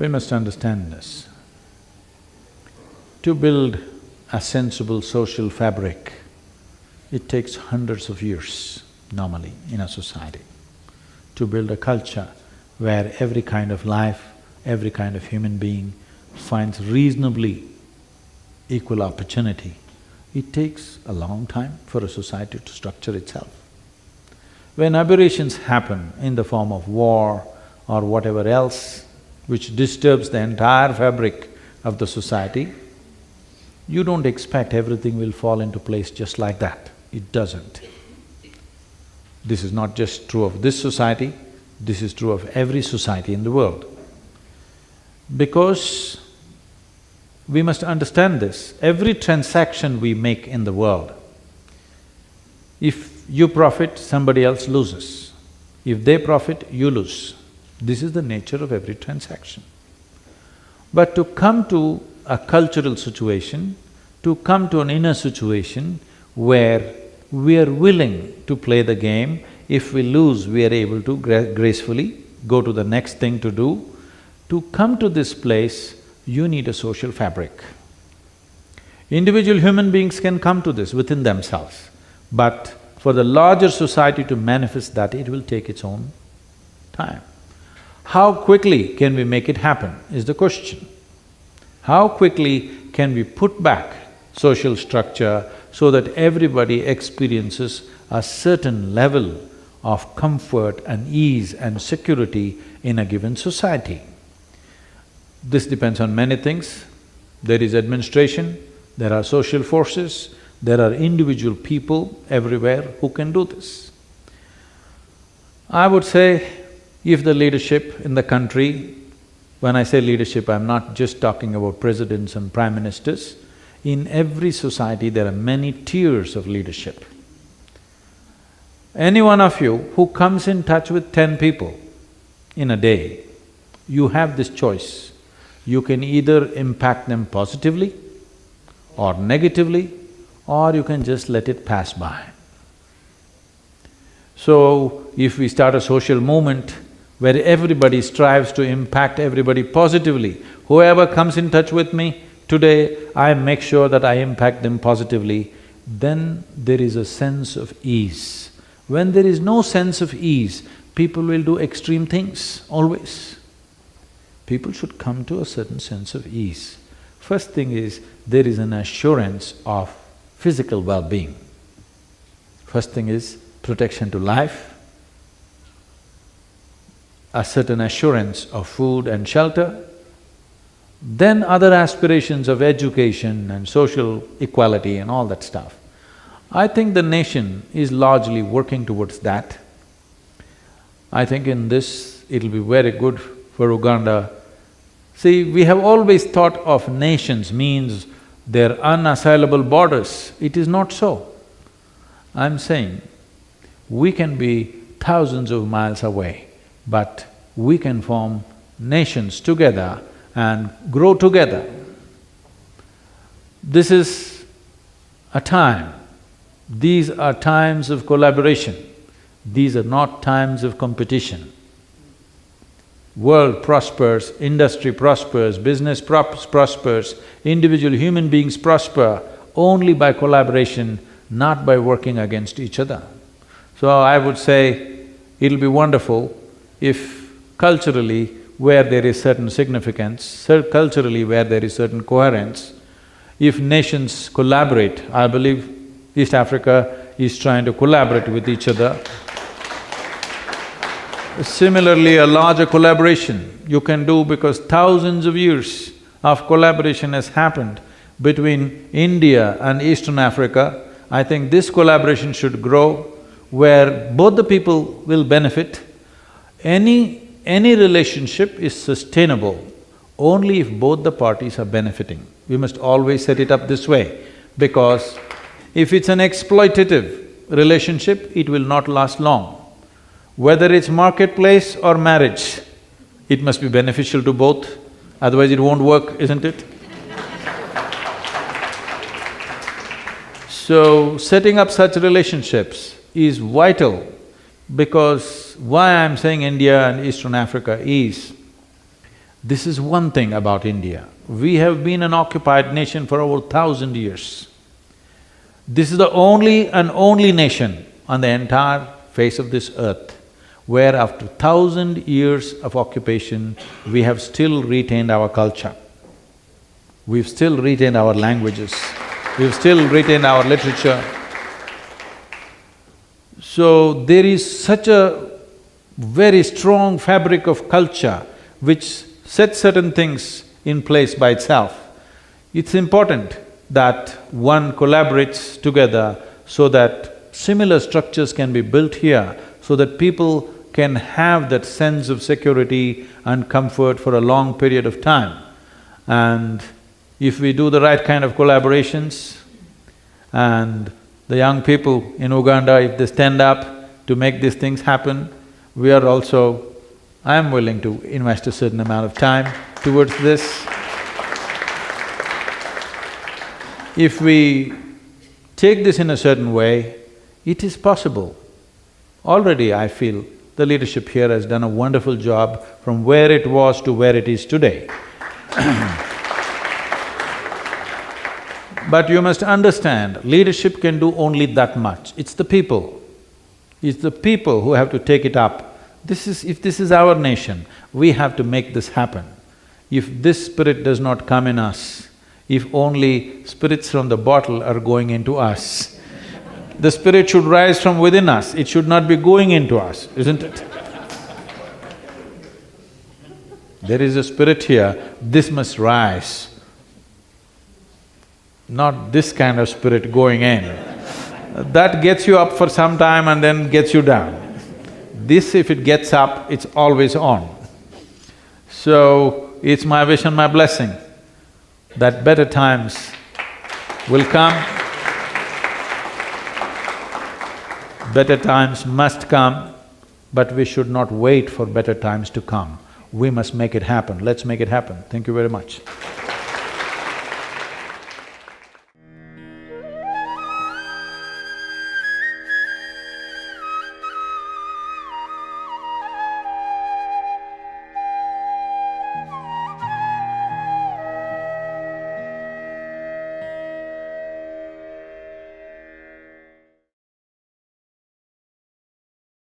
We must understand this. To build a sensible social fabric, it takes hundreds of years normally in a society. To build a culture where every kind of life, every kind of human being finds reasonably equal opportunity, it takes a long time for a society to structure itself. When aberrations happen in the form of war or whatever else which disturbs the entire fabric of the society, you don't expect everything will fall into place just like that. It doesn't. This is not just true of this society, this is true of every society in the world. Because we must understand this, every transaction we make in the world, if you profit, somebody else loses. If they profit, you lose. This is the nature of every transaction. But to come to a cultural situation, to come to an inner situation where we are willing to play the game, if we lose, we are able to gracefully go to the next thing to do. To come to this place, you need a social fabric. Individual human beings can come to this within themselves, but for the larger society to manifest that, it will take its own time. How quickly can we make it happen is the question. How quickly can we put back social structure so that everybody experiences a certain level of comfort and ease and security in a given society? This depends on many things. There is administration, there are social forces, there are individual people everywhere who can do this. I would say, if the leadership in the country, when I say leadership, I'm not just talking about presidents and prime ministers, in every society there are many tiers of leadership. Any one of you who comes in touch with 10 people in a day, you have this choice. You can either impact them positively or negatively, or you can just let it pass by. So, if we start a social movement where everybody strives to impact everybody positively, whoever comes in touch with me, today I make sure that I impact them positively, then there is a sense of ease. When there is no sense of ease, people will do extreme things, always. People should come to a certain sense of ease. First thing is, there is an assurance of physical well-being. First thing is protection to life, a certain assurance of food and shelter, then other aspirations of education and social equality and all that stuff. I think the nation is largely working towards that. I think in this, it'll be very good for Uganda. See, we have always thought of nations means their unassailable borders. It is not so. I'm saying, we can be thousands of miles away, but we can form nations together and grow together. This is a time, these are times of collaboration, these are not times of competition. World prospers, industry prospers, business prospers, individual human beings prosper only by collaboration, not by working against each other. So I would say, it'll be wonderful if culturally, where there is certain significance, culturally where there is certain coherence, if nations collaborate, I believe East Africa is trying to collaborate with each other. Similarly, a larger collaboration you can do, because thousands of years of collaboration has happened between India and Eastern Africa. I think this collaboration should grow, where both the people will benefit. Any relationship is sustainable only if both the parties are benefiting. We must always set it up this way, because if it's an exploitative relationship, it will not last long. Whether it's marketplace or marriage, it must be beneficial to both, otherwise it won't work, isn't it? So, setting up such relationships is vital, because why I'm saying India and Eastern Africa is, This is one thing about India. We have been an occupied nation for over 1,000 years. This is the only and only nation on the entire face of this earth where after 1,000 years of occupation, we have still retained our culture. We've still retained our languages, we've still retained our literature. So there is such a very strong fabric of culture which sets certain things in place by itself. It's important that one collaborates together so that similar structures can be built here so that people can have that sense of security and comfort for a long period of time. And if we do the right kind of collaborations and the young people in Uganda, if they stand up to make these things happen, we are also… I am willing to invest a certain amount of time towards this. If we take this in a certain way, it is possible. Already I feel the leadership here has done a wonderful job from where it was to where it is today. But you must understand, leadership can do only that much. It's the people. It's the people who have to take it up. If this is our nation, we have to make this happen. If this spirit does not come in us, if only spirits from the bottle are going into us, the spirit should rise from within us, it should not be going into us, isn't it? There is a spirit here, this must rise. Not this kind of spirit going in. That gets you up for some time and then gets you down. This, if it gets up, it's always on. So, it's my wish and my blessing that better times will come. Better times must come, but we should not wait for better times to come. We must make it happen. Let's make it happen. Thank you very much.